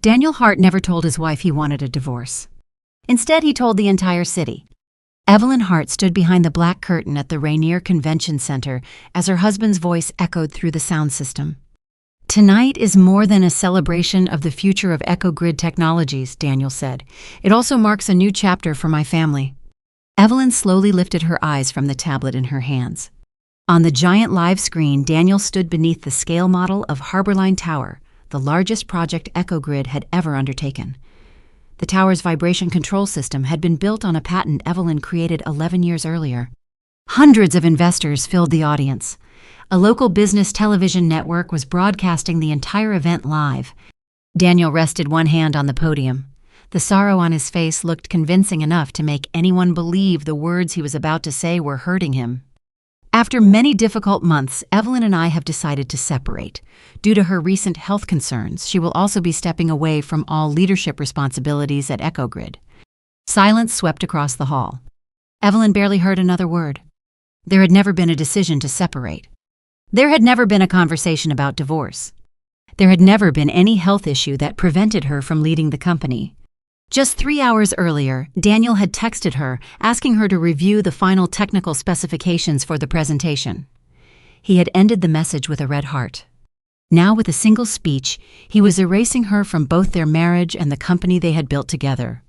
Daniel Hart never told his wife he wanted a divorce. Instead, he told the entire city. Evelyn Hart stood behind the black curtain at the Rainier Convention Center as her husband's voice echoed through the sound system. "Tonight is more than a celebration of the future of EchoGrid Technologies," Daniel said. "It also marks a new chapter for my family." Evelyn slowly lifted her eyes from the tablet in her hands. On the giant live screen, Daniel stood beneath the scale model of Harborline Tower, the largest project EchoGrid had ever undertaken. The tower's vibration control system had been built on a patent Evelyn created 11 years earlier. Hundreds of investors filled the audience. A local business television network was broadcasting the entire event live. Daniel rested one hand on the podium. The sorrow on his face looked convincing enough to make anyone believe the words he was about to say were hurting him. "After many difficult months, Evelyn and I have decided to separate. Due to her recent health concerns, she will also be stepping away from all leadership responsibilities at EchoGrid." Silence swept across the hall. Evelyn barely heard another word. There had never been a decision to separate. There had never been a conversation about divorce. There had never been any health issue that prevented her from leading the company. Just 3 hours earlier, Daniel had texted her, asking her to review the final technical specifications for the presentation. He had ended the message with a red heart. Now, with a single speech, he was erasing her from both their marriage and the company they had built together.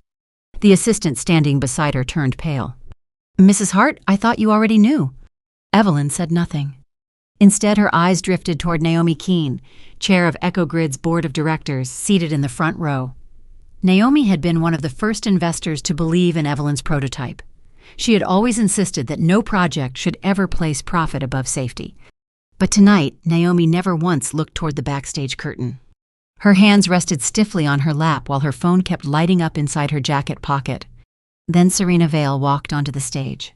The assistant standing beside her turned pale. "Mrs. Hart, I thought you already knew." Evelyn said nothing. Instead, her eyes drifted toward Naomi Keene, chair of EchoGrid's board of directors, seated in the front row. Naomi had been one of the first investors to believe in Evelyn's prototype. She had always insisted that no project should ever place profit above safety. But tonight, Naomi never once looked toward the backstage curtain. Her hands rested stiffly on her lap while her phone kept lighting up inside her jacket pocket. Then Serena Vale walked onto the stage.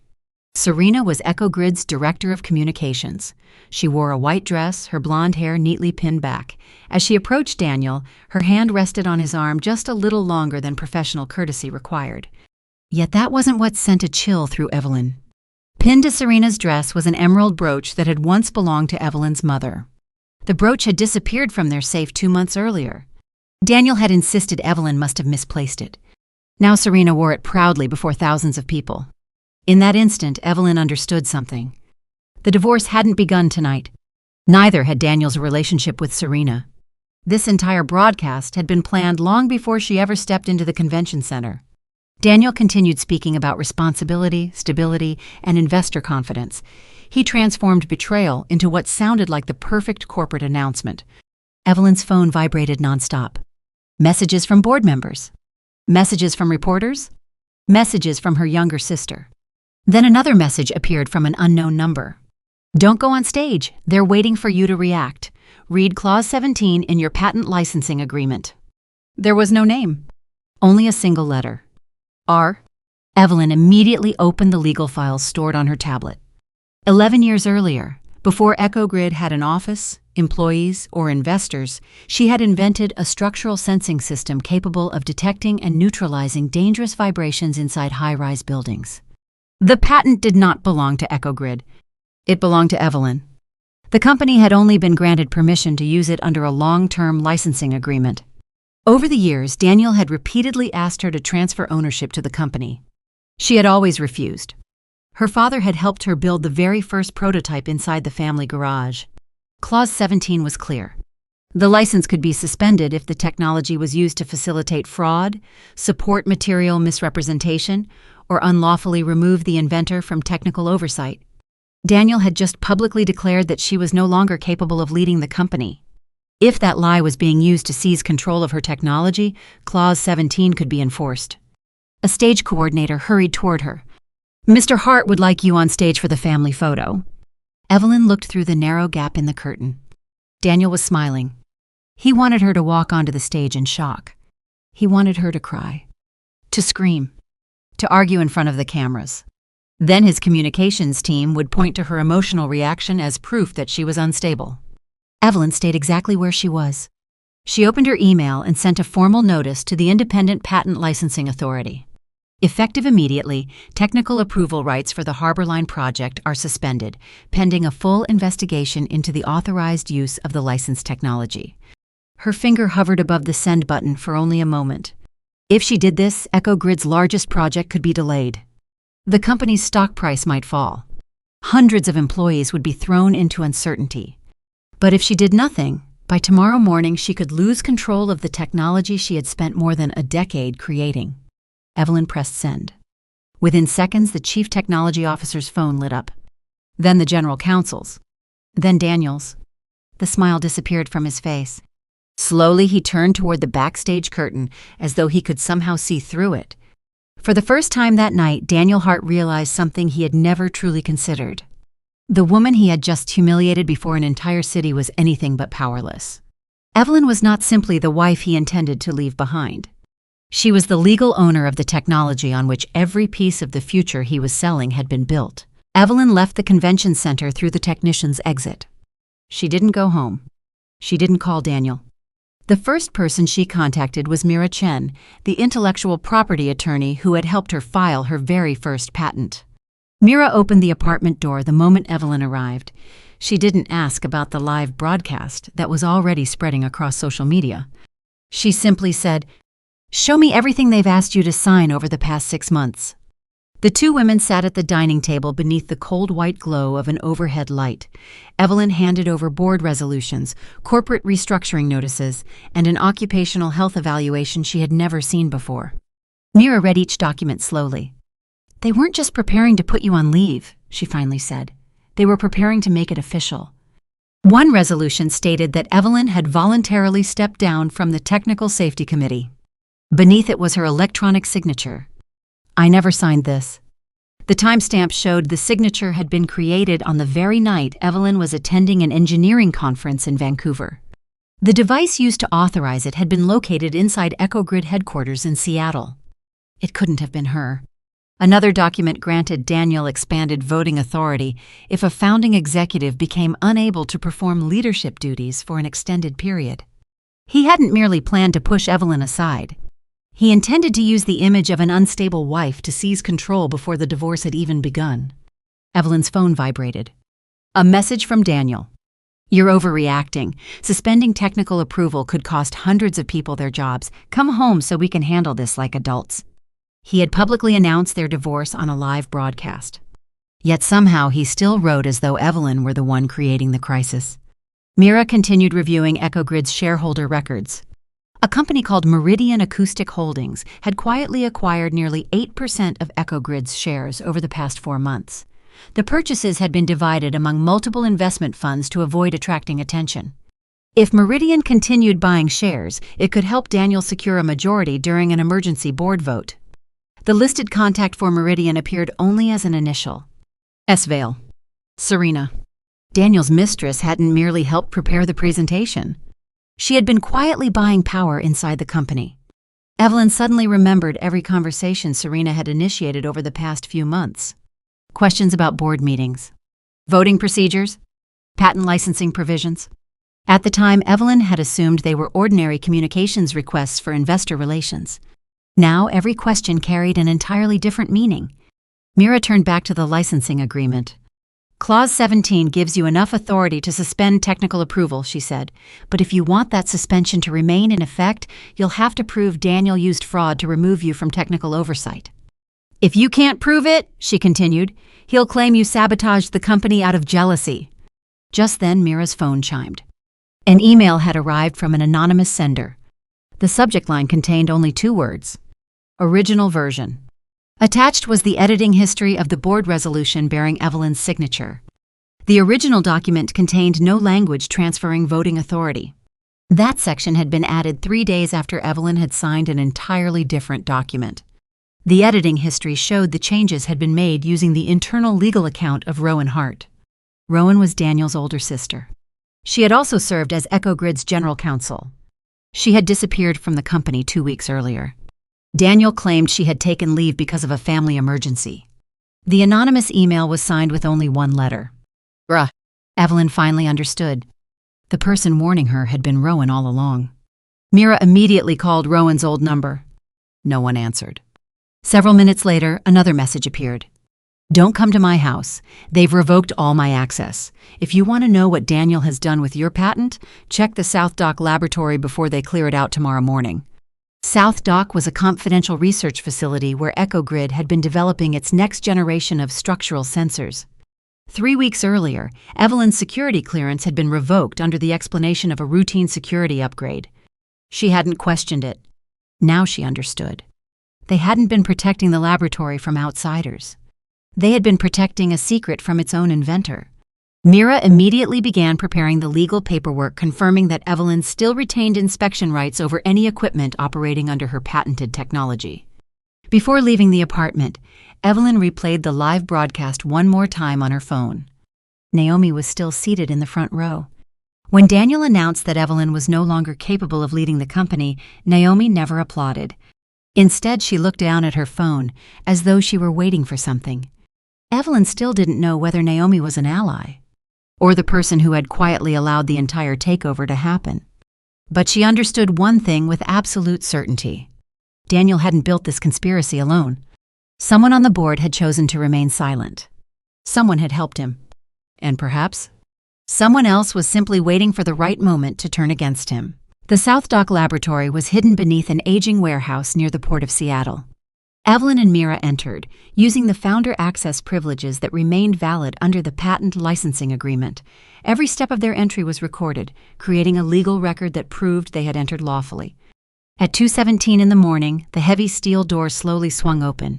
Serena was EchoGrid's Director of Communications. She wore a white dress, her blonde hair neatly pinned back. As she approached Daniel, her hand rested on his arm just a little longer than professional courtesy required. Yet that wasn't what sent a chill through Evelyn. Pinned to Serena's dress was an emerald brooch that had once belonged to Evelyn's mother. The brooch had disappeared from their safe 2 months earlier. Daniel had insisted Evelyn must have misplaced it. Now Serena wore it proudly before thousands of people. In that instant, Evelyn understood something. The divorce hadn't begun tonight. Neither had Daniel's relationship with Serena. This entire broadcast had been planned long before she ever stepped into the convention center. Daniel continued speaking about responsibility, stability, and investor confidence. He transformed betrayal into what sounded like the perfect corporate announcement. Evelyn's phone vibrated nonstop. Messages from board members. Messages from reporters. Messages from her younger sister. Then another message appeared from an unknown number. "Don't go on stage. They're waiting for you to react. Read Clause 17 in your patent licensing agreement." There was no name. Only a single letter. R. Evelyn immediately opened the legal files stored on her tablet. 11 years earlier, before EchoGrid had an office, employees, or investors, she had invented a structural sensing system capable of detecting and neutralizing dangerous vibrations inside high-rise buildings. The patent did not belong to EchoGrid. It belonged to Evelyn. The company had only been granted permission to use it under a long-term licensing agreement. Over the years, Daniel had repeatedly asked her to transfer ownership to the company. She had always refused. Her father had helped her build the very first prototype inside the family garage. Clause 17 was clear. The license could be suspended if the technology was used to facilitate fraud, support material misrepresentation, or unlawfully remove the inventor from technical oversight. Daniel had just publicly declared that she was no longer capable of leading the company. If that lie was being used to seize control of her technology, Clause 17 could be enforced. A stage coordinator hurried toward her. "Mr. Hart would like you on stage for the family photo." Evelyn looked through the narrow gap in the curtain. Daniel was smiling. He wanted her to walk onto the stage in shock. He wanted her to cry, to scream, to argue in front of the cameras. Then his communications team would point to her emotional reaction as proof that she was unstable. Evelyn stayed exactly where she was. She opened her email and sent a formal notice to the Independent Patent Licensing Authority. Effective immediately, technical approval rights for the Harborline project are suspended, pending a full investigation into the authorized use of the licensed technology. Her finger hovered above the send button for only a moment. If she did this, EchoGrid's largest project could be delayed. The company's stock price might fall. Hundreds of employees would be thrown into uncertainty. But if she did nothing, by tomorrow morning she could lose control of the technology she had spent more than a decade creating. Evelyn pressed send. Within seconds, the chief technology officer's phone lit up. Then the general counsel's. Then Daniel's. The smile disappeared from his face. Slowly, he turned toward the backstage curtain as though he could somehow see through it. For the first time that night, Daniel Hart realized something he had never truly considered. The woman he had just humiliated before an entire city was anything but powerless. Evelyn was not simply the wife he intended to leave behind. She was the legal owner of the technology on which every piece of the future he was selling had been built. Evelyn left the convention center through the technician's exit. She didn't go home. She didn't call Daniel. The first person she contacted was Mira Chen, the intellectual property attorney who had helped her file her very first patent. Mira opened the apartment door the moment Evelyn arrived. She didn't ask about the live broadcast that was already spreading across social media. She simply said, "Show me everything they've asked you to sign over the past 6 months." The two women sat at the dining table beneath the cold white glow of an overhead light. Evelyn handed over board resolutions, corporate restructuring notices, and an occupational health evaluation she had never seen before. Mira read each document slowly. "They weren't just preparing to put you on leave," she finally said. "They were preparing to make it official." One resolution stated that Evelyn had voluntarily stepped down from the Technical Safety Committee. Beneath it was her electronic signature. "I never signed this." The timestamp showed the signature had been created on the very night Evelyn was attending an engineering conference in Vancouver. The device used to authorize it had been located inside EchoGrid headquarters in Seattle. It couldn't have been her. Another document granted Daniel expanded voting authority if a founding executive became unable to perform leadership duties for an extended period. He hadn't merely planned to push Evelyn aside. He intended to use the image of an unstable wife to seize control before the divorce had even begun. Evelyn's phone vibrated. A message from Daniel. "You're overreacting. Suspending technical approval could cost hundreds of people their jobs. Come home so we can handle this like adults." He had publicly announced their divorce on a live broadcast. Yet somehow he still wrote as though Evelyn were the one creating the crisis. Mira continued reviewing EchoGrid's shareholder records. A company called Meridian Acoustic Holdings had quietly acquired nearly 8% of EchoGrid's shares over the past 4 months. The purchases had been divided among multiple investment funds to avoid attracting attention. If Meridian continued buying shares, it could help Daniel secure a majority during an emergency board vote. The listed contact for Meridian appeared only as an initial. Vale. Serena. Daniel's mistress hadn't merely helped prepare the presentation. She had been quietly buying power inside the company. Evelyn suddenly remembered every conversation Serena had initiated over the past few months. Questions about board meetings, voting procedures, patent licensing provisions. At the time, Evelyn had assumed they were ordinary communications requests for investor relations. Now every question carried an entirely different meaning. Mira turned back to the licensing agreement. "Clause 17 gives you enough authority to suspend technical approval," she said. "But if you want that suspension to remain in effect, you'll have to prove Daniel used fraud to remove you from technical oversight. If you can't prove it," she continued, "he'll claim you sabotaged the company out of jealousy." Just then, Mira's phone chimed. An email had arrived from an anonymous sender. The subject line contained only 2 words: original version. Attached was the editing history of the board resolution bearing Evelyn's signature. The original document contained no language transferring voting authority. That section had been added 3 days after Evelyn had signed an entirely different document. The editing history showed the changes had been made using the internal legal account of Evelyn Hart. Rowan was Daniel's older sister. She had also served as EchoGrid's general counsel. She had disappeared from the company 2 weeks earlier. Daniel claimed she had taken leave because of a family emergency. The anonymous email was signed with only 1 letter. Bruh. Evelyn finally understood. The person warning her had been Rowan all along. Mira immediately called Rowan's old number. No one answered. Several minutes later, another message appeared. Don't come to my house. They've revoked all my access. If you want to know what Daniel has done with your patent, check the South Dock laboratory before they clear it out tomorrow morning." South Dock was a confidential research facility where EchoGrid had been developing its next generation of structural sensors. 3 weeks earlier, Evelyn's security clearance had been revoked under the explanation of a routine security upgrade. She hadn't questioned it. Now she understood. They hadn't been protecting the laboratory from outsiders. They had been protecting a secret from its own inventor. Mira immediately began preparing the legal paperwork confirming that Evelyn still retained inspection rights over any equipment operating under her patented technology. Before leaving the apartment, Evelyn replayed the live broadcast one more time on her phone. Naomi was still seated in the front row. When Daniel announced that Evelyn was no longer capable of leading the company, Naomi never applauded. Instead, she looked down at her phone, as though she were waiting for something. Evelyn still didn't know whether Naomi was an ally, or the person who had quietly allowed the entire takeover to happen. But she understood one thing with absolute certainty. Daniel hadn't built this conspiracy alone. Someone on the board had chosen to remain silent. Someone had helped him. And perhaps someone else was simply waiting for the right moment to turn against him. The South Dock laboratory was hidden beneath an aging warehouse near the port of Seattle. Evelyn and Mira entered, using the founder access privileges that remained valid under the patent licensing agreement. Every step of their entry was recorded, creating a legal record that proved they had entered lawfully. At 2:17 in the morning, the heavy steel door slowly swung open.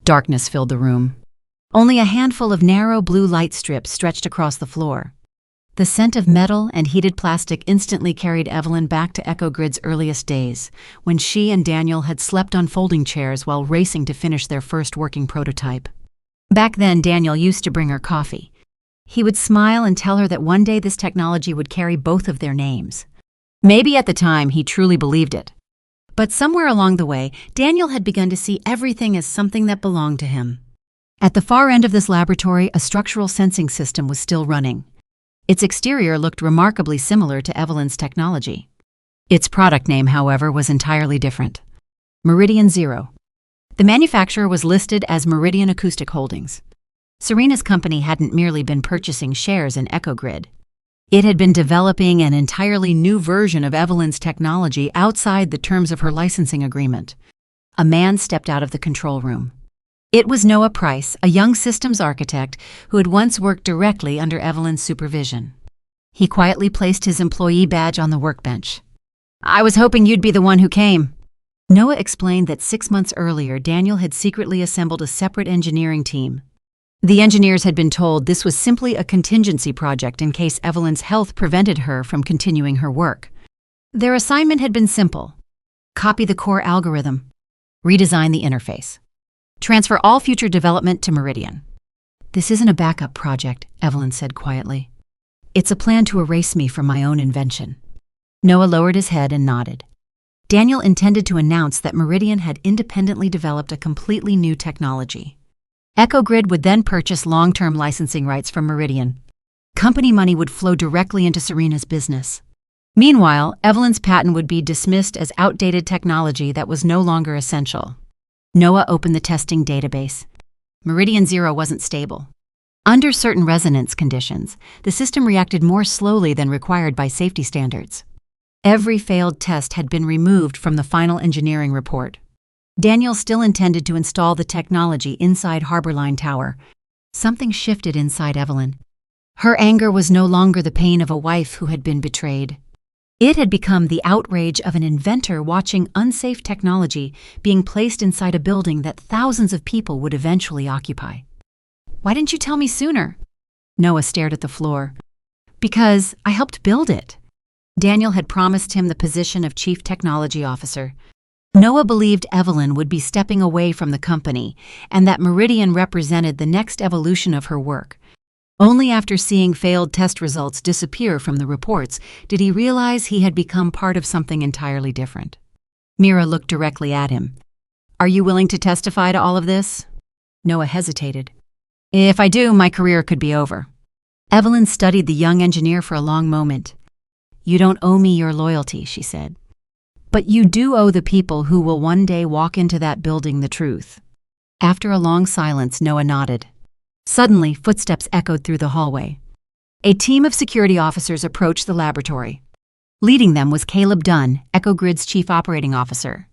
Darkness filled the room. Only a handful of narrow blue light strips stretched across the floor. The scent of metal and heated plastic instantly carried Evelyn back to EchoGrid's earliest days, when she and Daniel had slept on folding chairs while racing to finish their first working prototype. Back then, Daniel used to bring her coffee. He would smile and tell her that one day this technology would carry both of their names. Maybe at the time he truly believed it. But somewhere along the way, Daniel had begun to see everything as something that belonged to him. At the far end of this laboratory, a structural sensing system was still running. Its exterior looked remarkably similar to Evelyn's technology. Its product name, however, was entirely different. Meridian Zero. The manufacturer was listed as Meridian Acoustic Holdings. Serena's company hadn't merely been purchasing shares in EchoGrid. It had been developing an entirely new version of Evelyn's technology outside the terms of her licensing agreement. A man stepped out of the control room. It was Noah Price, a young systems architect who had once worked directly under Evelyn's supervision. He quietly placed his employee badge on the workbench. "I was hoping you'd be the one who came." Noah explained that 6 months earlier, Daniel had secretly assembled a separate engineering team. The engineers had been told this was simply a contingency project in case Evelyn's health prevented her from continuing her work. Their assignment had been simple: copy the core algorithm, redesign the interface, transfer all future development to Meridian. "This isn't a backup project," Evelyn said quietly. "It's a plan to erase me from my own invention." Noah lowered his head and nodded. Daniel intended to announce that Meridian had independently developed a completely new technology. EchoGrid would then purchase long-term licensing rights from Meridian. Company money would flow directly into Serena's business. Meanwhile, Evelyn's patent would be dismissed as outdated technology that was no longer essential. Noah opened the testing database. Meridian Zero wasn't stable. Under certain resonance conditions, the system reacted more slowly than required by safety standards. Every failed test had been removed from the final engineering report. Daniel still intended to install the technology inside Harborline Tower. Something shifted inside Evelyn. Her anger was no longer the pain of a wife who had been betrayed. It had become the outrage of an inventor watching unsafe technology being placed inside a building that thousands of people would eventually occupy. "Why didn't you tell me sooner?" Noah stared at the floor. "Because I helped build it." Daniel had promised him the position of Chief Technology Officer. Noah believed Evelyn would be stepping away from the company and that Meridian represented the next evolution of her work. Only after seeing failed test results disappear from the reports did he realize he had become part of something entirely different. Mira looked directly at him. "Are you willing to testify to all of this?" Noah hesitated. "If I do, my career could be over." Evelyn studied the young engineer for a long moment. "You don't owe me your loyalty," she said. "But you do owe the people who will one day walk into that building the truth." After a long silence, Noah nodded. Suddenly, footsteps echoed through the hallway. A team of security officers approached the laboratory. Leading them was Caleb Dunn, EchoGrid's chief operating officer.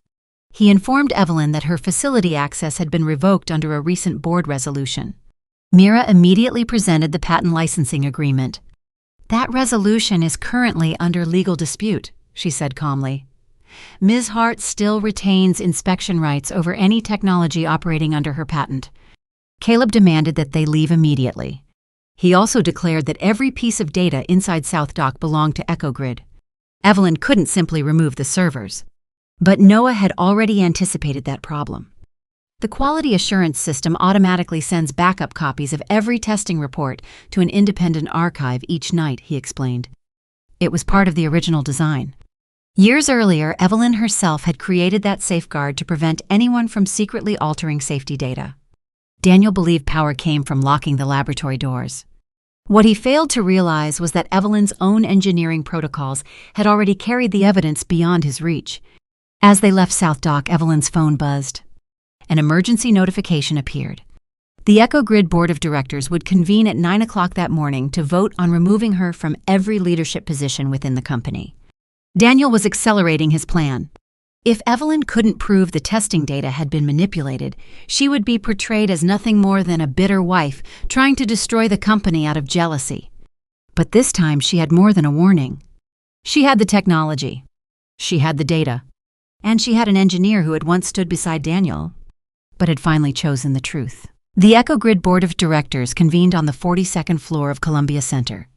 He informed Evelyn that her facility access had been revoked under a recent board resolution. Mira immediately presented the patent licensing agreement. "That resolution is currently under legal dispute," she said calmly. "Ms. Hart still retains inspection rights over any technology operating under her patent." Caleb demanded that they leave immediately. He also declared that every piece of data inside South Dock belonged to EchoGrid. Evelyn couldn't simply remove the servers. But Noah had already anticipated that problem. The quality assurance system automatically sends backup copies of every testing report to an independent archive each night, he explained. It was part of the original design. Years earlier, Evelyn herself had created that safeguard to prevent anyone from secretly altering safety data. Daniel believed power came from locking the laboratory doors. What he failed to realize was that Evelyn's own engineering protocols had already carried the evidence beyond his reach. As they left South Dock, Evelyn's phone buzzed. An emergency notification appeared. The EchoGrid Board of Directors would convene at 9 o'clock that morning to vote on removing her from every leadership position within the company. Daniel was accelerating his plan. If Evelyn couldn't prove the testing data had been manipulated, she would be portrayed as nothing more than a bitter wife trying to destroy the company out of jealousy. But this time she had more than a warning. She had the technology. She had the data. And she had an engineer who had once stood beside Daniel, but had finally chosen the truth. The EchoGrid Board of Directors convened on the 42nd floor of Columbia Center.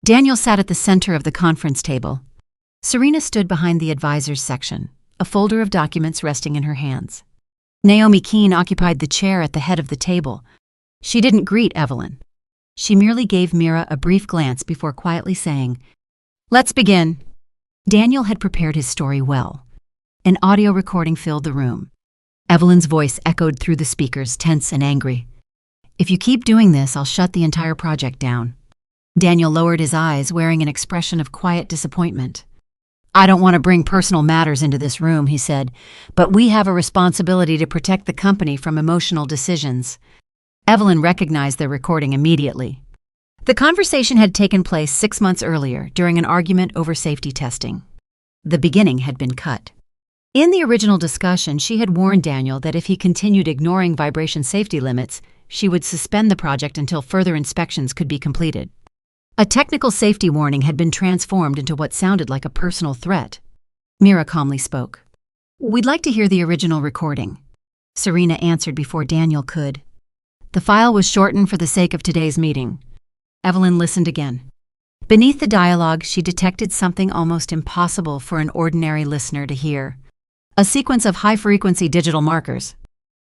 Daniel sat at the center of the conference table. Serena stood behind the advisors section, a folder of documents resting in her hands. Naomi Keene occupied the chair at the head of the table. She didn't greet Evelyn. She merely gave Mira a brief glance before quietly saying, "Let's begin." Daniel had prepared his story well. An audio recording filled the room. Evelyn's voice echoed through the speakers, tense and angry. "If you keep doing this, I'll shut the entire project down." Daniel lowered his eyes, wearing an expression of quiet disappointment. "I don't want to bring personal matters into this room," he said, "but we have a responsibility to protect the company from emotional decisions." Evelyn recognized the recording immediately. The conversation had taken place 6 months earlier during an argument over safety testing. The beginning had been cut. In the original discussion, she had warned Daniel that if he continued ignoring vibration safety limits, she would suspend the project until further inspections could be completed. A technical safety warning had been transformed into what sounded like a personal threat. Mira calmly spoke. "We'd like to hear the original recording." Serena answered before Daniel could. "The file was shortened for the sake of today's meeting." Evelyn listened again. Beneath the dialogue, she detected something almost impossible for an ordinary listener to hear. A sequence of high-frequency digital markers.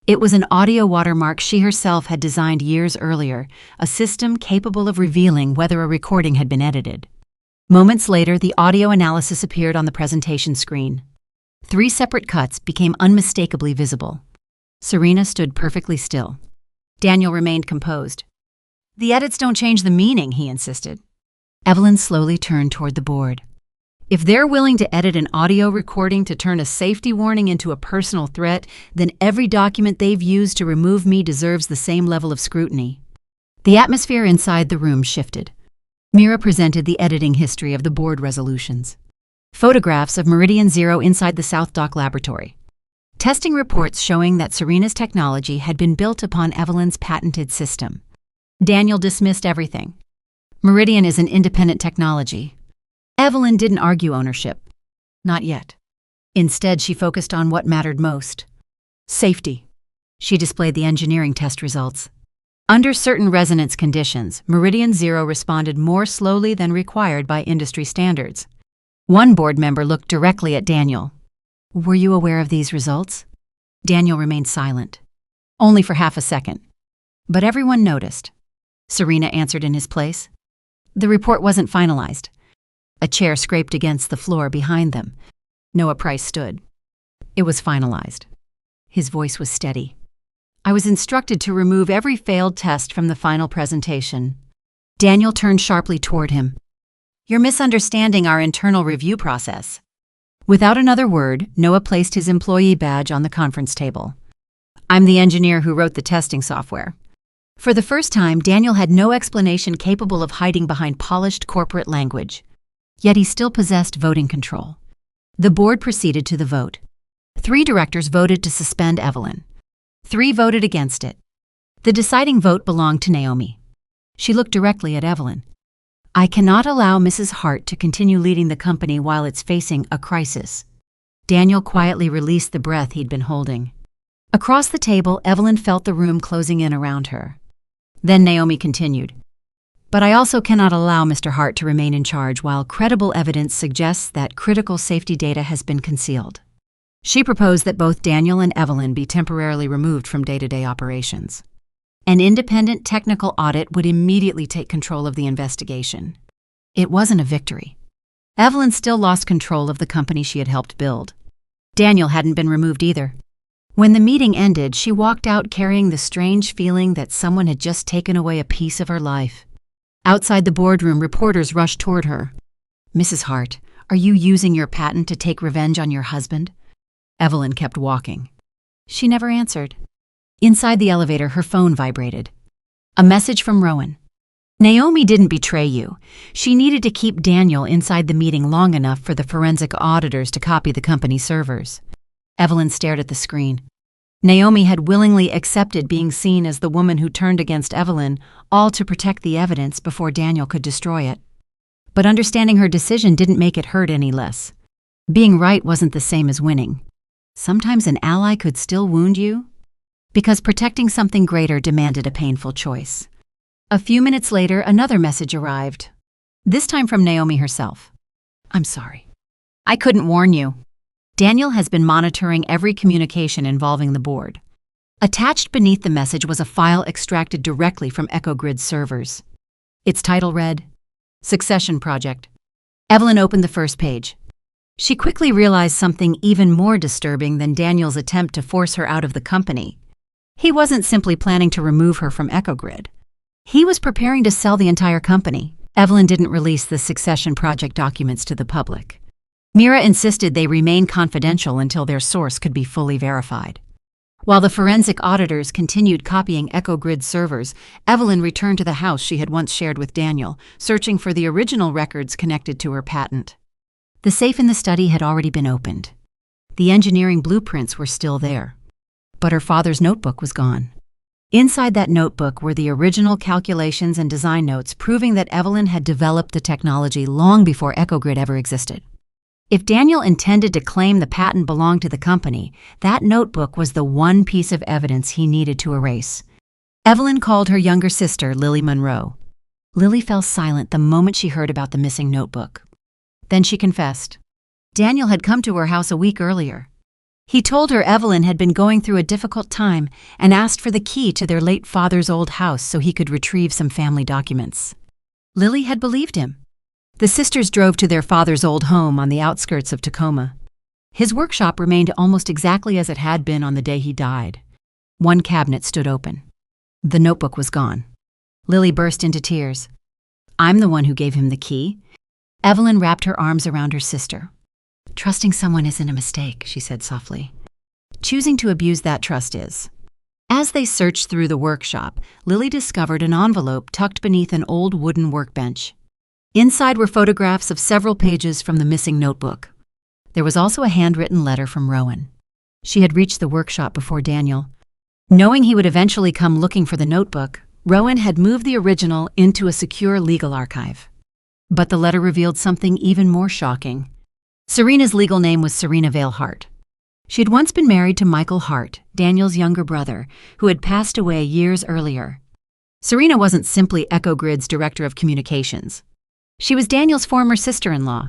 It was an audio watermark she herself had designed years earlier, a system capable of revealing whether a recording had been edited. Moments later, the audio analysis appeared on the presentation screen. 3 separate cuts became unmistakably visible. Serena stood perfectly still. Daniel remained composed. "The edits don't change the meaning," he insisted. Evelyn slowly turned toward the board. "If they're willing to edit an audio recording to turn a safety warning into a personal threat, then every document they've used to remove me deserves the same level of scrutiny." The atmosphere inside the room shifted. Mira presented the editing history of the board resolutions. Photographs of Meridian Zero inside the South Dock laboratory. Testing reports showing that Serena's technology had been built upon Evelyn's patented system. Daniel dismissed everything. Meridian is an independent technology. Evelyn didn't argue ownership. Not yet. Instead, she focused on what mattered most. Safety. She displayed the engineering test results. Under certain resonance conditions, Meridian Zero responded more slowly than required by industry standards. One board member looked directly at Daniel. "Were you aware of these results?" Daniel remained silent. Only for half a second. But everyone noticed. Serena answered in his place. "The report wasn't finalized." A chair scraped against the floor behind them. Noah Price stood. "It was finalized." His voice was steady. "I was instructed to remove every failed test from the final presentation." Daniel turned sharply toward him. "You're misunderstanding our internal review process." Without another word, Noah placed his employee badge on the conference table. "I'm the engineer who wrote the testing software. For the first time, Daniel had no explanation capable of hiding behind polished corporate language. Yet he still possessed voting control. The board proceeded to the vote. 3 directors voted to suspend Evelyn. 3 voted against it. The deciding vote belonged to Naomi. She looked directly at Evelyn. "I cannot allow Mrs. Hart to continue leading the company while it's facing a crisis." Daniel quietly released the breath he'd been holding. Across the table, Evelyn felt the room closing in around her. Then Naomi continued, "But I also cannot allow Mr. Hart to remain in charge while credible evidence suggests that critical safety data has been concealed." She proposed that both Daniel and Evelyn be temporarily removed from day-to-day operations. An independent technical audit would immediately take control of the investigation. It wasn't a victory. Evelyn still lost control of the company she had helped build. Daniel hadn't been removed either. When the meeting ended, she walked out carrying the strange feeling that someone had just taken away a piece of her life. Outside the boardroom, reporters rushed toward her. "Mrs. Hart, are you using your patent to take revenge on your husband?" Evelyn kept walking. She never answered. Inside the elevator, her phone vibrated. A message from Rowan. "Naomi didn't betray you. She needed to keep Daniel inside the meeting long enough for the forensic auditors to copy the company's servers." Evelyn stared at the screen. Naomi had willingly accepted being seen as the woman who turned against Evelyn, all to protect the evidence before Daniel could destroy it. But understanding her decision didn't make it hurt any less. Being right wasn't the same as winning. Sometimes an ally could still wound you, because protecting something greater demanded a painful choice. A few minutes later, another message arrived, this time from Naomi herself. "I'm sorry. I couldn't warn you. Daniel has been monitoring every communication involving the board." Attached beneath the message was a file extracted directly from EchoGrid's servers. Its title read, "Succession Project." Evelyn opened the first page. She quickly realized something even more disturbing than Daniel's attempt to force her out of the company. He wasn't simply planning to remove her from EchoGrid. He was preparing to sell the entire company. Evelyn didn't release the Succession Project documents to the public. Mira insisted they remain confidential until their source could be fully verified. While the forensic auditors continued copying EchoGrid servers, Evelyn returned to the house she had once shared with Daniel, searching for the original records connected to her patent. The safe in the study had already been opened. The engineering blueprints were still there. But her father's notebook was gone. Inside that notebook were the original calculations and design notes proving that Evelyn had developed the technology long before EchoGrid ever existed. If Daniel intended to claim the patent belonged to the company, that notebook was the one piece of evidence he needed to erase. Evelyn called her younger sister, Lily Monroe. Lily fell silent the moment she heard about the missing notebook. Then she confessed. Daniel had come to her house a week earlier. He told her Evelyn had been going through a difficult time and asked for the key to their late father's old house so he could retrieve some family documents. Lily had believed him. The sisters drove to their father's old home on the outskirts of Tacoma. His workshop remained almost exactly as it had been on the day he died. One cabinet stood open. The notebook was gone. Lily burst into tears. "I'm the one who gave him the key." Evelyn wrapped her arms around her sister. "Trusting someone isn't a mistake," she said softly. "Choosing to abuse that trust is." As they searched through the workshop, Lily discovered an envelope tucked beneath an old wooden workbench. Inside were photographs of several pages from the missing notebook. There was also a handwritten letter from Rowan. She had reached the workshop before Daniel. Knowing he would eventually come looking for the notebook, Rowan had moved the original into a secure legal archive. But the letter revealed something even more shocking. Serena's legal name was Serena Vale Hart. She had once been married to Michael Hart, Daniel's younger brother, who had passed away years earlier. Serena wasn't simply EchoGrid's director of communications. She was Daniel's former sister-in-law.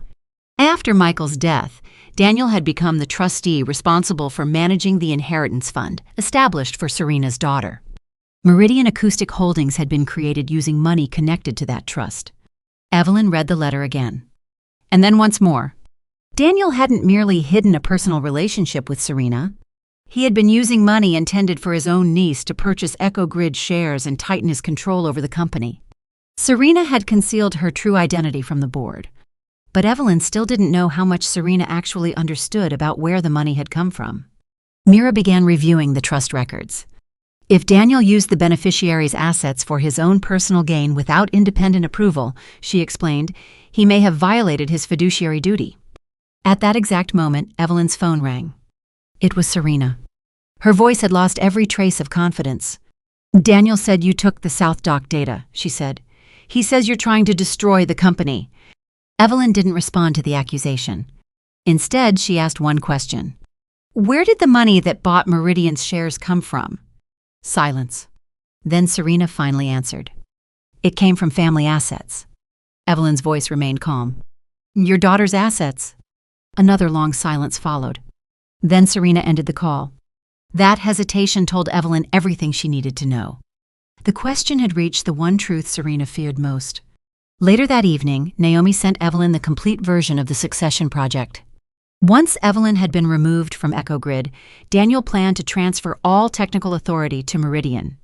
After Michael's death, Daniel had become the trustee responsible for managing the inheritance fund established for Serena's daughter. Meridian Acoustic Holdings had been created using money connected to that trust. Evelyn read the letter again. And then once more. Daniel hadn't merely hidden a personal relationship with Serena. He had been using money intended for his own niece to purchase EchoGrid shares and tighten his control over the company. Serena had concealed her true identity from the board. But Evelyn still didn't know how much Serena actually understood about where the money had come from. Mira began reviewing the trust records. If Daniel used the beneficiary's assets for his own personal gain without independent approval, she explained, he may have violated his fiduciary duty. At that exact moment, Evelyn's phone rang. It was Serena. Her voice had lost every trace of confidence. Daniel said you took the South Dock data, she said. He says you're trying to destroy the company. Evelyn didn't respond to the accusation. Instead, she asked one question. Where did the money that bought Meridian's shares come from? Silence. Then Serena finally answered. It came from family assets. Evelyn's voice remained calm. Your daughter's assets. Another long silence followed. Then Serena ended the call. That hesitation told Evelyn everything she needed to know. The question had reached the one truth Serena feared most. Later that evening, Naomi sent Evelyn the complete version of the succession project. Once Evelyn had been removed from EchoGrid, Daniel planned to transfer all technical authority to Meridian.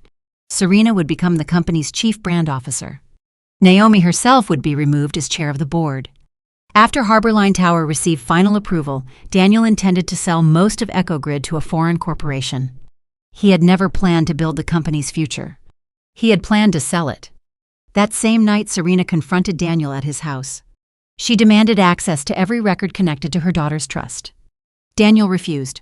Serena would become the company's chief brand officer. Naomi herself would be removed as chair of the board. After Harborline Tower received final approval, Daniel intended to sell most of EchoGrid to a foreign corporation. He had never planned to build the company's future. He had planned to sell it. That same night, Serena confronted Daniel at his house. She demanded access to every record connected to her daughter's trust. Daniel refused.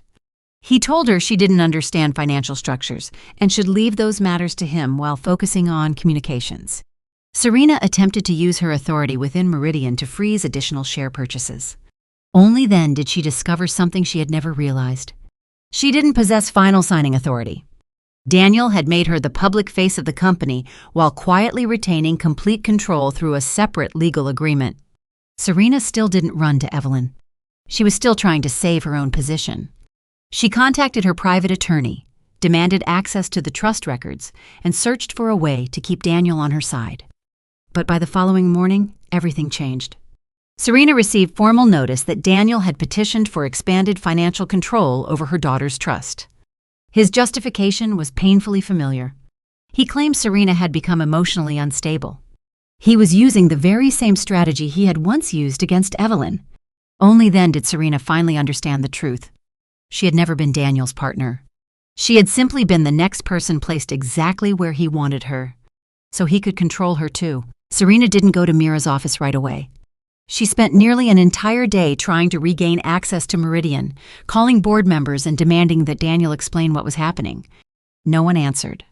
He told her she didn't understand financial structures and should leave those matters to him while focusing on communications. Serena attempted to use her authority within Meridian to freeze additional share purchases. Only then did she discover something she had never realized. She didn't possess final signing authority. Daniel had made her the public face of the company while quietly retaining complete control through a separate legal agreement. Serena still didn't run to Evelyn. She was still trying to save her own position. She contacted her private attorney, demanded access to the trust records, and searched for a way to keep Daniel on her side. But by the following morning, everything changed. Serena received formal notice that Daniel had petitioned for expanded financial control over her daughter's trust. His justification was painfully familiar. He claimed Serena had become emotionally unstable. He was using the very same strategy he had once used against Evelyn. Only then did Serena finally understand the truth. She had never been Daniel's partner. She had simply been the next person placed exactly where he wanted her. So he could control her too. Serena didn't go to Mira's office right away. She spent nearly an entire day trying to regain access to Meridian, calling board members and demanding that Daniel explain what was happening. No one answered.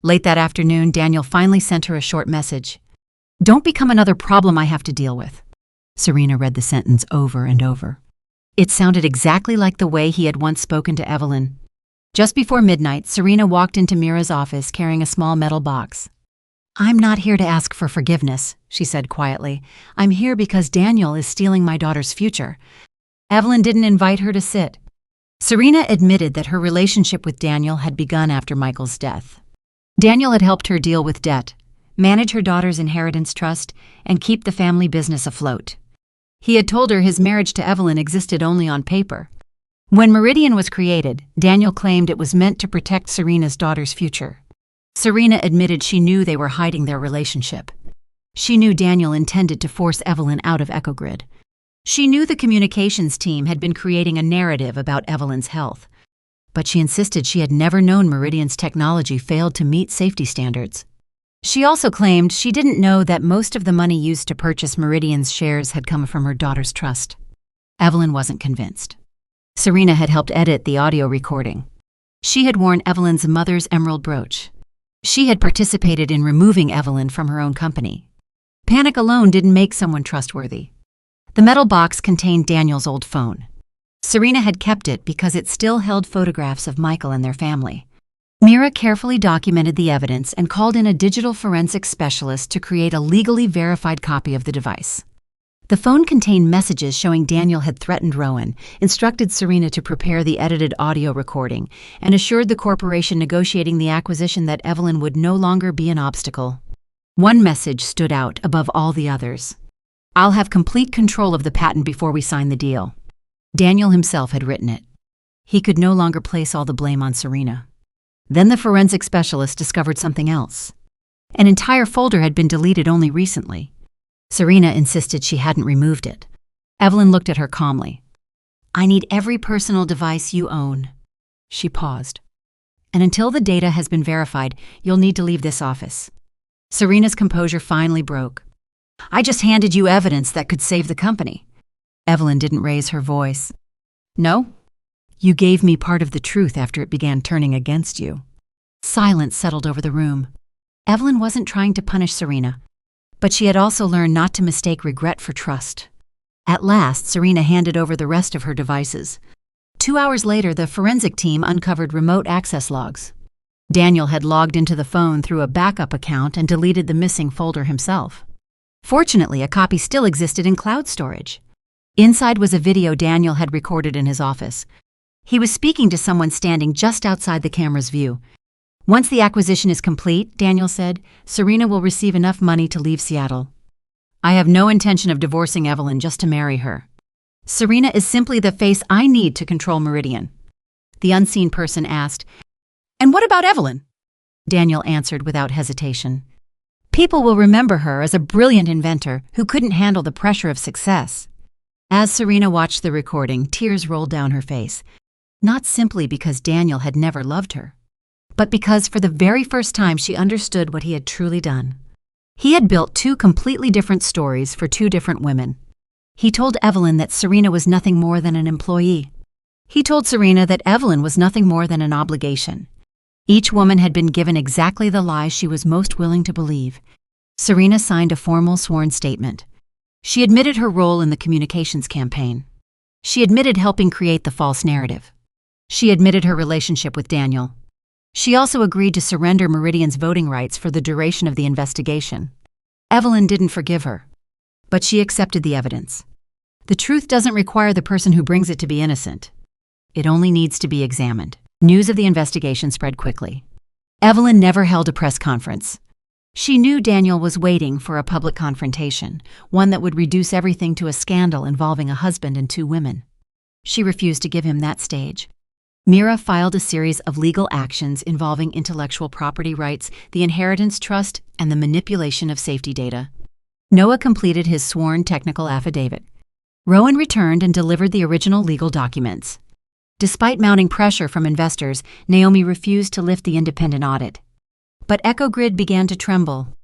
Late that afternoon, Daniel finally sent her a short message. Don't become another problem I have to deal with. Serena read the sentence over and over. It sounded exactly like the way he had once spoken to Evelyn. Just before midnight, Serena walked into Mira's office carrying a small metal box. I'm not here to ask for forgiveness, she said quietly. I'm here because Daniel is stealing my daughter's future. Evelyn didn't invite her to sit. Serena admitted that her relationship with Daniel had begun after Michael's death. Daniel had helped her deal with debt, manage her daughter's inheritance trust, and keep the family business afloat. He had told her his marriage to Evelyn existed only on paper. When Meridian was created, Daniel claimed it was meant to protect Serena's daughter's future. Serena admitted she knew they were hiding their relationship. She knew Daniel intended to force Evelyn out of EchoGrid. She knew the communications team had been creating a narrative about Evelyn's health. But she insisted she had never known Meridian's technology failed to meet safety standards. She also claimed she didn't know that most of the money used to purchase Meridian's shares had come from her daughter's trust. Evelyn wasn't convinced. Serena had helped edit the audio recording. She had worn Evelyn's mother's emerald brooch. She had participated in removing Evelyn from her own company. Panic alone didn't make someone trustworthy. The metal box contained Daniel's old phone. Serena had kept it because it still held photographs of Michael and their family. Mira carefully documented the evidence and called in a digital forensics specialist to create a legally verified copy of the device. The phone contained messages showing Daniel had threatened Rowan, instructed Serena to prepare the edited audio recording, and assured the corporation negotiating the acquisition that Evelyn would no longer be an obstacle. One message stood out above all the others. I'll have complete control of the patent before we sign the deal. Daniel himself had written it. He could no longer place all the blame on Serena. Then the forensic specialist discovered something else. An entire folder had been deleted only recently. Serena insisted she hadn't removed it. Evelyn looked at her calmly. I need every personal device you own. She paused. and until the data has been verified, you'll need to leave this office." Serena's composure finally broke. "I just handed you evidence that could save the company." Evelyn didn't raise her voice. "No? You gave me part of the truth after it began turning against you." Silence settled over the room. Evelyn wasn't trying to punish Serena, but she had also learned not to mistake regret for trust. At last, Serena handed over the rest of her devices. 2 hours later, the forensic team uncovered remote access logs. Daniel had logged into the phone through a backup account and deleted the missing folder himself. Fortunately, a copy still existed in cloud storage. Inside was a video Daniel had recorded in his office. He was speaking to someone standing just outside the camera's view. "Once the acquisition is complete," Daniel said, "Serena will receive enough money to leave Seattle. I have no intention of divorcing Evelyn just to marry her. Serena is simply the face I need to control Meridian." The unseen person asked, "And what about Evelyn?" Daniel answered without hesitation. "People will remember her as a brilliant inventor who couldn't handle the pressure of success." As Serena watched the recording, tears rolled down her face, not simply because Daniel had never loved her, but because for the very first time she understood what he had truly done. He had built 2 completely different stories for 2 different women. He told Evelyn that Serena was nothing more than an employee. He told Serena that Evelyn was nothing more than an obligation. Each woman had been given exactly the lies she was most willing to believe. Serena signed a formal sworn statement. She admitted her role in the communications campaign. She admitted helping create the false narrative. She admitted her relationship with Daniel. She also agreed to surrender Meridian's voting rights for the duration of the investigation. Evelyn didn't forgive her, but she accepted the evidence. The truth doesn't require the person who brings it to be innocent. It only needs to be examined. News of the investigation spread quickly. Evelyn never held a press conference. She knew Daniel was waiting for a public confrontation, one that would reduce everything to a scandal involving a husband and 2 women. She refused to give him that stage. Mira filed a series of legal actions involving intellectual property rights, the inheritance trust, and the manipulation of safety data. Noah completed his sworn technical affidavit. Rowan returned and delivered the original legal documents. Despite mounting pressure from investors, Naomi refused to lift the independent audit. But EchoGrid began to tremble.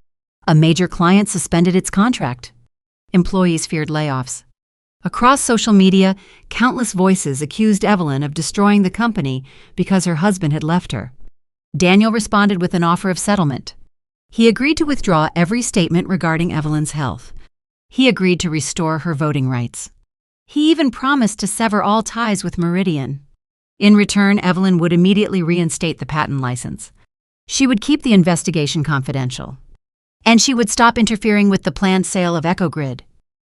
A major client suspended its contract. Employees feared layoffs. Across social media, countless voices accused Evelyn of destroying the company because her husband had left her. Daniel responded with an offer of settlement. He agreed to withdraw every statement regarding Evelyn's health. He agreed to restore her voting rights. He even promised to sever all ties with Meridian. In return, Evelyn would immediately reinstate the patent license. She would keep the investigation confidential. And she would stop interfering with the planned sale of EchoGrid.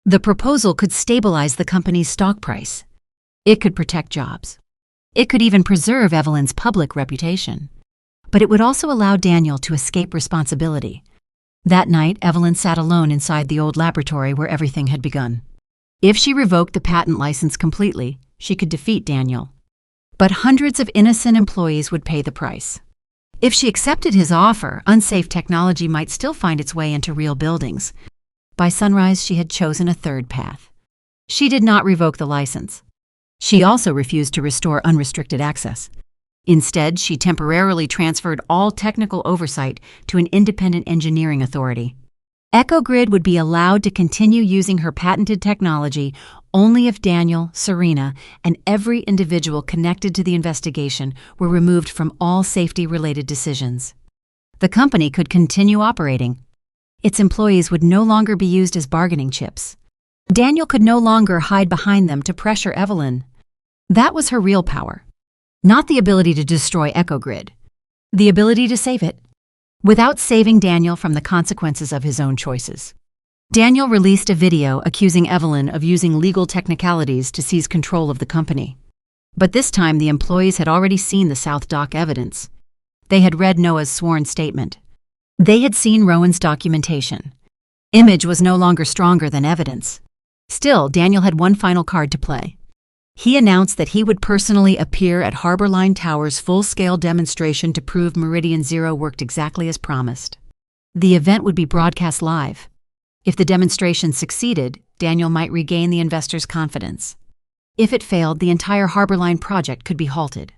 The proposal could stabilize the company's stock price. It could protect jobs. It could even preserve Evelyn's public reputation. But it would also allow Daniel to escape responsibility. That night, Evelyn sat alone inside the old laboratory where everything had begun. If she revoked the patent license completely, she could defeat Daniel. But hundreds of innocent employees would pay the price. If she accepted his offer, unsafe technology might still find its way into real buildings. By sunrise, she had chosen a third path. She did not revoke the license. She also refused to restore unrestricted access. Instead, she temporarily transferred all technical oversight to an independent engineering authority. EchoGrid would be allowed to continue using her patented technology only if Daniel, Serena, and every individual connected to the investigation were removed from all safety-related decisions. The company could continue operating. Its employees would no longer be used as bargaining chips. Daniel could no longer hide behind them to pressure Evelyn. That was her real power. Not the ability to destroy EchoGrid, the ability to save it, without saving Daniel from the consequences of his own choices. Daniel released a video accusing Evelyn of using legal technicalities to seize control of the company. But this time the employees had already seen the South Dock evidence. They had read Noah's sworn statement. They had seen Rowan's documentation. Image was no longer stronger than evidence. Still, Daniel had one final card to play. He announced that he would personally appear at Harborline Tower's full-scale demonstration to prove Meridian Zero worked exactly as promised. The event would be broadcast live. If the demonstration succeeded, Daniel might regain the investors' confidence. If it failed, the entire Harborline project could be halted.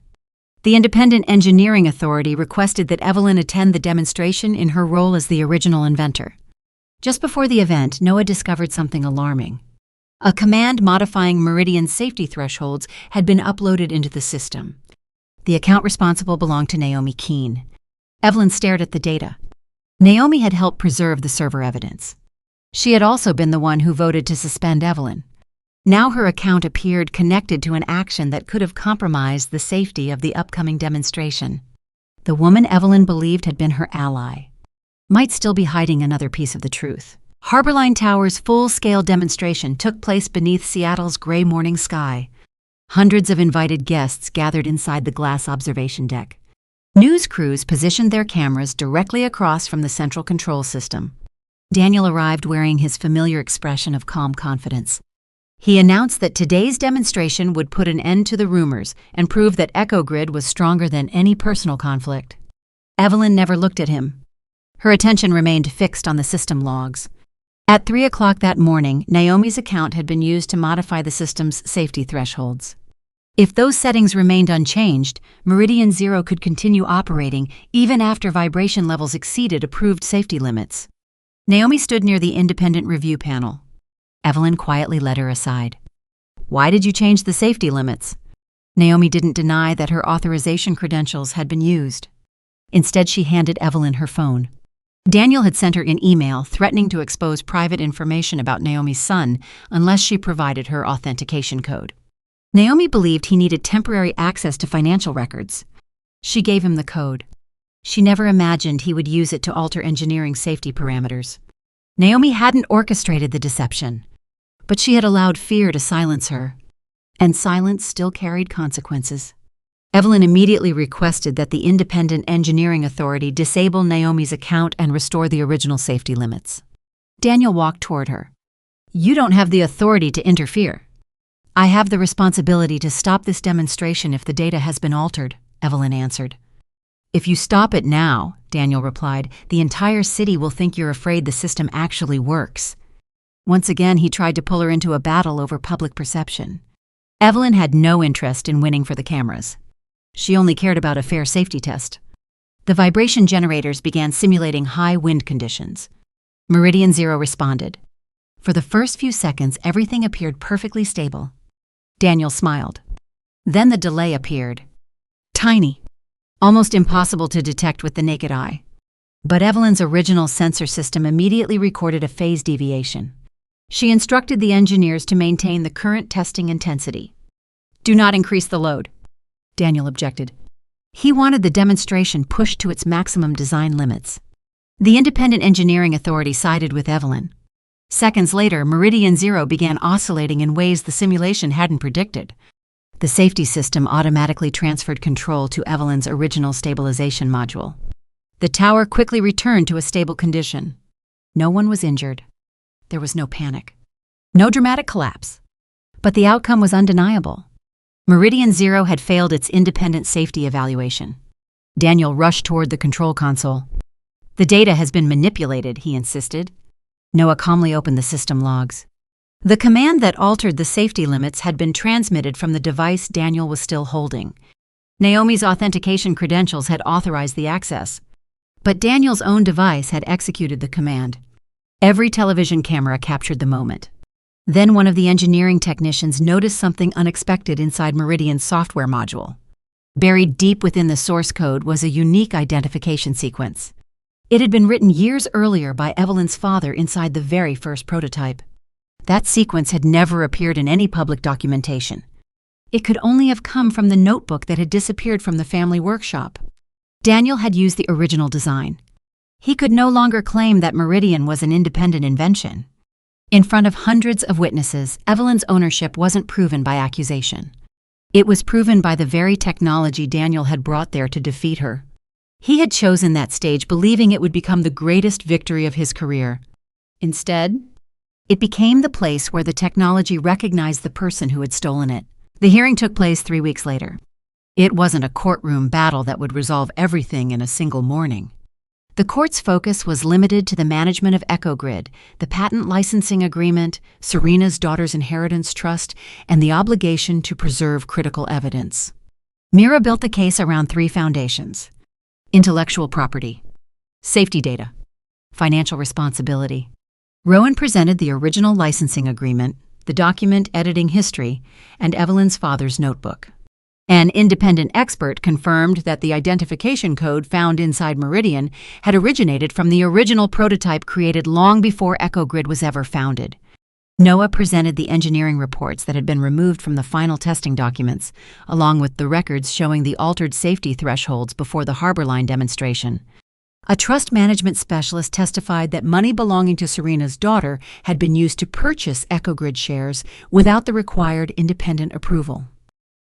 The Independent Engineering Authority requested that Evelyn attend the demonstration in her role as the original inventor. Just before the event, Noah discovered something alarming. A command modifying Meridian's safety thresholds had been uploaded into the system. The account responsible belonged to Naomi Keene. Evelyn stared at the data. Naomi had helped preserve the server evidence. She had also been the one who voted to suspend Evelyn. Now her account appeared connected to an action that could have compromised the safety of the upcoming demonstration. The woman Evelyn believed had been her ally might still be hiding another piece of the truth. Harborline Tower's full-scale demonstration took place beneath Seattle's gray morning sky. Hundreds of invited guests gathered inside the glass observation deck. News crews positioned their cameras directly across from the central control system. Daniel arrived wearing his familiar expression of calm confidence. He announced that today's demonstration would put an end to the rumors and prove that EchoGrid was stronger than any personal conflict. Evelyn never looked at him. Her attention remained fixed on the system logs. At 3 o'clock that morning, Naomi's account had been used to modify the system's safety thresholds. If those settings remained unchanged, Meridian Zero could continue operating even after vibration levels exceeded approved safety limits. Naomi stood near the independent review panel. Evelyn quietly led her aside. "Why did you change the safety limits?" Naomi didn't deny that her authorization credentials had been used. Instead, she handed Evelyn her phone. Daniel had sent her an email threatening to expose private information about Naomi's son unless she provided her authentication code. Naomi believed he needed temporary access to financial records. She gave him the code. She never imagined he would use it to alter engineering safety parameters. Naomi hadn't orchestrated the deception, but she had allowed fear to silence her, and silence still carried consequences. Evelyn immediately requested that the Independent Engineering Authority disable Naomi's account and restore the original safety limits. Daniel walked toward her. "You don't have the authority to interfere." "I have the responsibility to stop this demonstration if the data has been altered," Evelyn answered. "If you stop it now," Daniel replied, "the entire city will think you're afraid the system actually works." Once again, he tried to pull her into a battle over public perception. Evelyn had no interest in winning for the cameras. She only cared about a fair safety test. The vibration generators began simulating high wind conditions. Meridian Zero responded. For the first few seconds, everything appeared perfectly stable. Daniel smiled. Then the delay appeared. Tiny. Almost impossible to detect with the naked eye. But Evelyn's original sensor system immediately recorded a phase deviation. She instructed the engineers to maintain the current testing intensity. "Do not increase the load," Daniel objected. He wanted the demonstration pushed to its maximum design limits. The Independent Engineering Authority sided with Evelyn. Seconds later, Meridian Zero began oscillating in ways the simulation hadn't predicted. The safety system automatically transferred control to Evelyn's original stabilization module. The tower quickly returned to a stable condition. No one was injured. There was no panic. No dramatic collapse. But the outcome was undeniable. Meridian Zero had failed its independent safety evaluation. Daniel rushed toward the control console. "The data has been manipulated," he insisted. Noah calmly opened the system logs. The command that altered the safety limits had been transmitted from the device Daniel was still holding. Naomi's authentication credentials had authorized the access, but Daniel's own device had executed the command. Every television camera captured the moment. Then one of the engineering technicians noticed something unexpected inside Meridian's software module. Buried deep within the source code was a unique identification sequence. It had been written years earlier by Evelyn's father inside the very first prototype. That sequence had never appeared in any public documentation. It could only have come from the notebook that had disappeared from the family workshop. Daniel had used the original design. He could no longer claim that Meridian was an independent invention. In front of hundreds of witnesses, Evelyn's ownership wasn't proven by accusation. It was proven by the very technology Daniel had brought there to defeat her. He had chosen that stage believing it would become the greatest victory of his career. Instead, it became the place where the technology recognized the person who had stolen it. The hearing took place 3 weeks later. It wasn't a courtroom battle that would resolve everything in a single morning. The court's focus was limited to the management of EchoGrid, the patent licensing agreement, Serena's daughter's inheritance trust, and the obligation to preserve critical evidence. Mira built the case around three foundations: intellectual property, safety data, financial responsibility. Rowan presented the original licensing agreement, the document editing history, and Evelyn's father's notebook. An independent expert confirmed that the identification code found inside Meridian had originated from the original prototype created long before EchoGrid was ever founded. Noah presented the engineering reports that had been removed from the final testing documents, along with the records showing the altered safety thresholds before the Harbor Line demonstration. A trust management specialist testified that money belonging to Serena's daughter had been used to purchase EchoGrid shares without the required independent approval.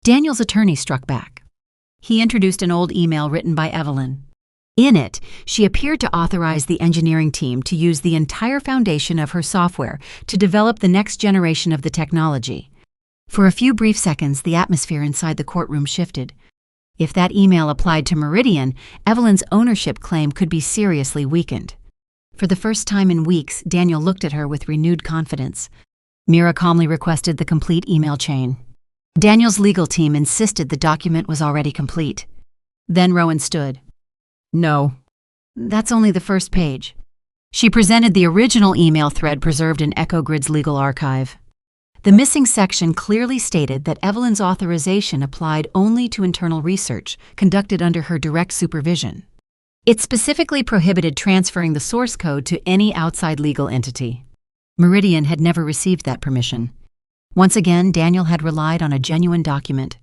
Daniel's attorney struck back. He introduced an old email written by Evelyn. In it, she appeared to authorize the engineering team to use the entire foundation of her software to develop the next generation of the technology. For a few brief seconds, the atmosphere inside the courtroom shifted. If that email applied to Meridian, Evelyn's ownership claim could be seriously weakened. For the first time in weeks, Daniel looked at her with renewed confidence. Mira calmly requested the complete email chain. Daniel's legal team insisted the document was already complete. Then Rowan stood. No, that's only the first page. She presented the original email thread preserved in EchoGrid's legal archive. The missing section clearly stated that Evelyn's authorization applied only to internal research conducted under her direct supervision. It specifically prohibited transferring the source code to any outside legal entity. Meridian had never received that permission. Once again, Daniel had relied on a genuine document.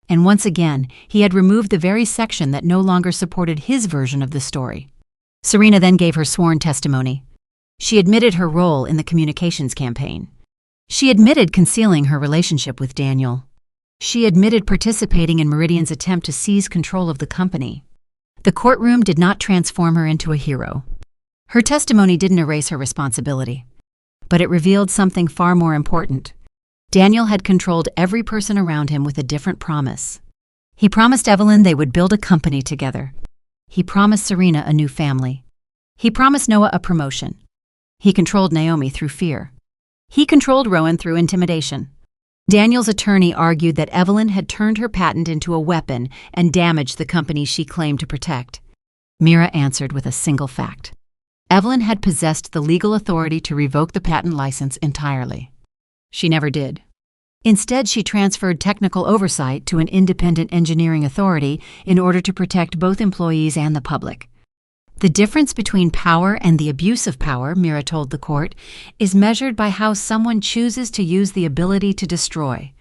And once again, he had removed the very section that no longer supported his version of the story. Serena then gave her sworn testimony. She admitted her role in the communications campaign. She admitted concealing her relationship with Daniel. She admitted participating in Meridian's attempt to seize control of the company. The courtroom did not transform her into a hero. Her testimony didn't erase her responsibility. But it revealed something far more important. Daniel had controlled every person around him with a different promise. He promised Evelyn they would build a company together. He promised Serena a new family. He promised Noah a promotion. He controlled Naomi through fear. He controlled Rowan through intimidation. Daniel's attorney argued that Evelyn had turned her patent into a weapon and damaged the company she claimed to protect. Mira answered with a single fact. Evelyn had possessed the legal authority to revoke the patent license entirely. She never did. Instead, she transferred technical oversight to an independent engineering authority in order to protect both employees and the public. The difference between power and the abuse of power, Mira told the court, is measured by how someone chooses to use the ability to destroy.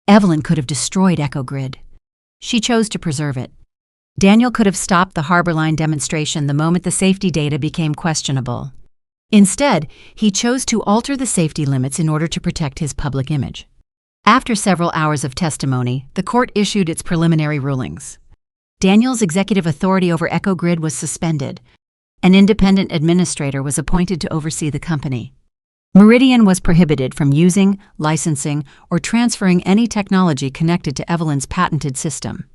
Evelyn could have destroyed EchoGrid. She chose to preserve it. Daniel could have stopped the Harbor Line demonstration the moment the safety data became questionable. Instead, he chose to alter the safety limits in order to protect his public image. After several hours of testimony, the court issued its preliminary rulings. Daniel's executive authority over EchoGrid was suspended. An independent administrator was appointed to oversee the company. Meridian was prohibited from using, licensing, or transferring any technology connected to Evelyn's patented system.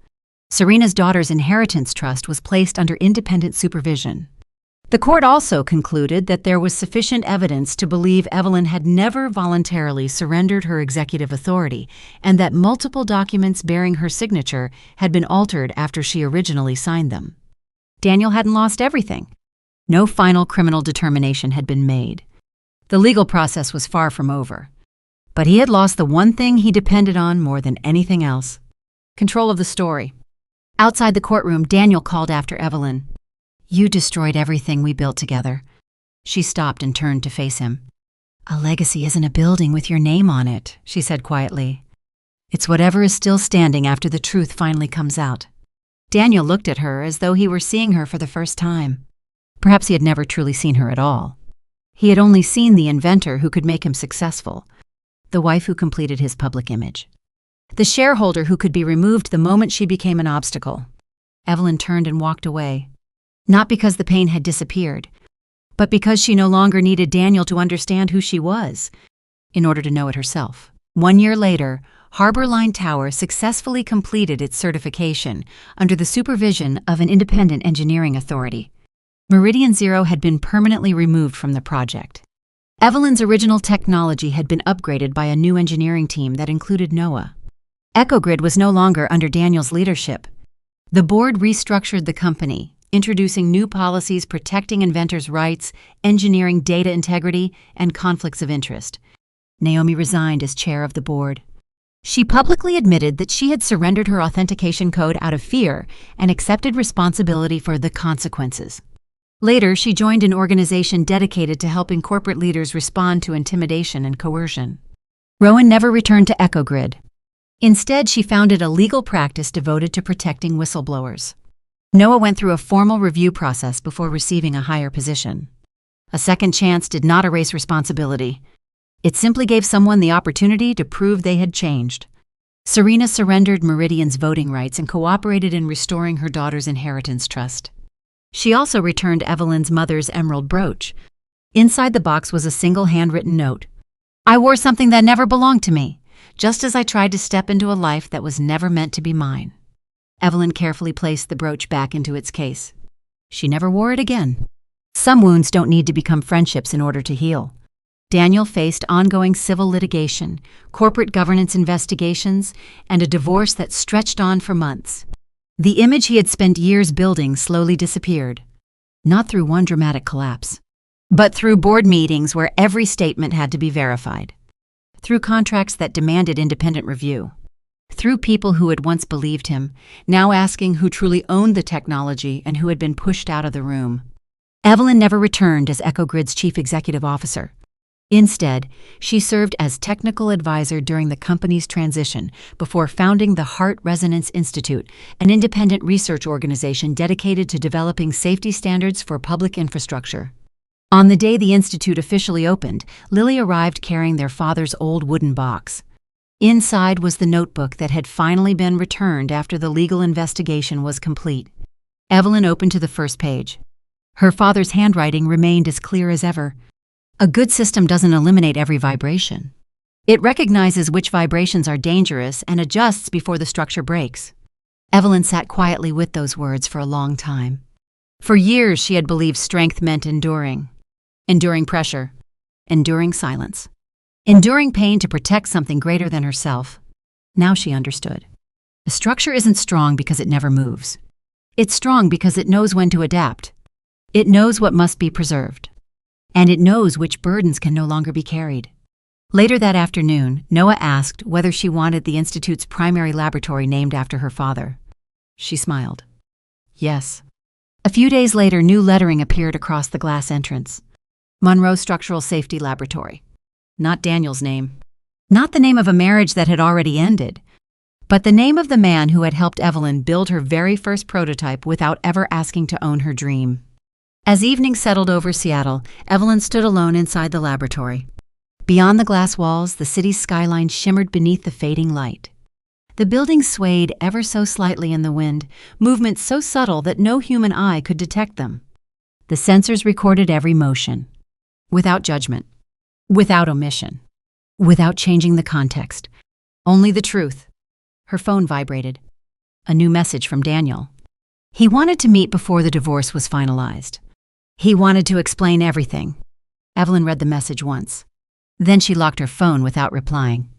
Serena's daughter's inheritance trust was placed under independent supervision. The court also concluded that there was sufficient evidence to believe Evelyn had never voluntarily surrendered her executive authority and that multiple documents bearing her signature had been altered after she originally signed them. Daniel hadn't lost everything. No final criminal determination had been made. The legal process was far from over. But he had lost the one thing he depended on more than anything else: control of the story. Outside the courtroom, Daniel called after Evelyn. "You destroyed everything we built together." She stopped and turned to face him. "A legacy isn't a building with your name on it," she said quietly. "It's whatever is still standing after the truth finally comes out." Daniel looked at her as though he were seeing her for the first time. Perhaps he had never truly seen her at all. He had only seen the inventor who could make him successful, the wife who completed his public image, the shareholder who could be removed the moment she became an obstacle. Evelyn turned and walked away. Not because the pain had disappeared, but because she no longer needed Daniel to understand who she was in order to know it herself. 1 year later, Harbor Line Tower successfully completed its certification under the supervision of an independent engineering authority. Meridian Zero had been permanently removed from the project. Evelyn's original technology had been upgraded by a new engineering team that included Noah. EchoGrid was no longer under Daniel's leadership. The board restructured the company, introducing new policies protecting inventors' rights, engineering data integrity, and conflicts of interest. Naomi resigned as chair of the board. She publicly admitted that she had surrendered her authentication code out of fear and accepted responsibility for the consequences. Later, she joined an organization dedicated to helping corporate leaders respond to intimidation and coercion. Rowan never returned to EchoGrid. Instead, she founded a legal practice devoted to protecting whistleblowers. Noah went through a formal review process before receiving a higher position. A second chance did not erase responsibility. It simply gave someone the opportunity to prove they had changed. Serena surrendered Meridian's voting rights and cooperated in restoring her daughter's inheritance trust. She also returned Evelyn's mother's emerald brooch. Inside the box was a single handwritten note. "I wore something that never belonged to me, just as I tried to step into a life that was never meant to be mine." Evelyn carefully placed the brooch back into its case. She never wore it again. Some wounds don't need to become friendships in order to heal. Daniel faced ongoing civil litigation, corporate governance investigations, and a divorce that stretched on for months. The image he had spent years building slowly disappeared, not through one dramatic collapse, but through board meetings where every statement had to be verified, through contracts that demanded independent review, through people who had once believed him, now asking who truly owned the technology and who had been pushed out of the room. Evelyn never returned as EchoGrid's chief executive officer. Instead, she served as technical advisor during the company's transition before founding the Hart Resonance Institute, an independent research organization dedicated to developing safety standards for public infrastructure. On the day the institute officially opened, Lily arrived carrying their father's old wooden box. Inside was the notebook that had finally been returned after the legal investigation was complete. Evelyn opened to the first page. Her father's handwriting remained as clear as ever. A good system doesn't eliminate every vibration. It recognizes which vibrations are dangerous and adjusts before the structure breaks. Evelyn sat quietly with those words for a long time. For years, she had believed strength meant enduring pressure, enduring silence, enduring pain to protect something greater than herself. Now she understood. A structure isn't strong because it never moves. It's strong because it knows when to adapt. It knows what must be preserved. And it knows which burdens can no longer be carried. Later that afternoon, Noah asked whether she wanted the Institute's primary laboratory named after her father. She smiled. Yes. A few days later, new lettering appeared across the glass entrance. Monroe Structural Safety Laboratory. Not Daniel's name. Not the name of a marriage that had already ended, but the name of the man who had helped Evelyn build her very first prototype without ever asking to own her dream. As evening settled over Seattle, Evelyn stood alone inside the laboratory. Beyond the glass walls, the city's skyline shimmered beneath the fading light. The buildings swayed ever so slightly in the wind, movements so subtle that no human eye could detect them. The sensors recorded every motion, without judgment, without omission, without changing the context. Only the truth. Her phone vibrated. A new message from Daniel. He wanted to meet before the divorce was finalized. He wanted to explain everything. Evelyn read the message once. Then she locked her phone without replying.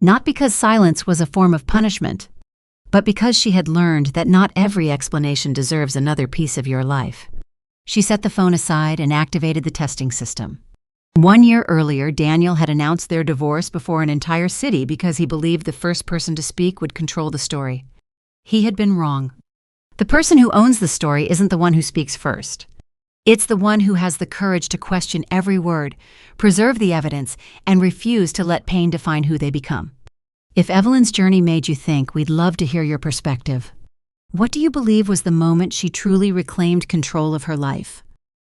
Not because silence was a form of punishment, but because she had learned that not every explanation deserves another piece of your life. She set the phone aside and activated the testing system. 1 year earlier, Daniel had announced their divorce before an entire city because he believed the first person to speak would control the story. He had been wrong. The person who owns the story isn't the one who speaks first. It's the one who has the courage to question every word, preserve the evidence, and refuse to let pain define who they become. If Evelyn's journey made you think, we'd love to hear your perspective. What do you believe was the moment she truly reclaimed control of her life?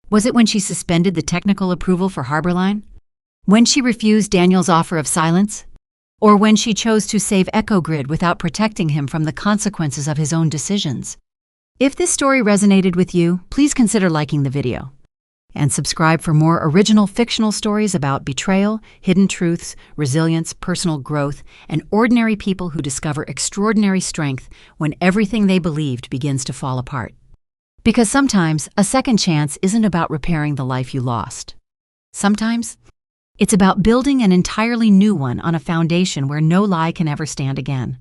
Was it when she suspended the technical approval for Harborline? When she refused Daniel's offer of silence? Or when she chose to save EchoGrid without protecting him from the consequences of his own decisions? If this story resonated with you, please consider liking the video. And subscribe for more original fictional stories about betrayal, hidden truths, resilience, personal growth, and ordinary people who discover extraordinary strength when everything they believed begins to fall apart. Because sometimes a second chance isn't about repairing the life you lost. Sometimes it's about building an entirely new one on a foundation where no lie can ever stand again.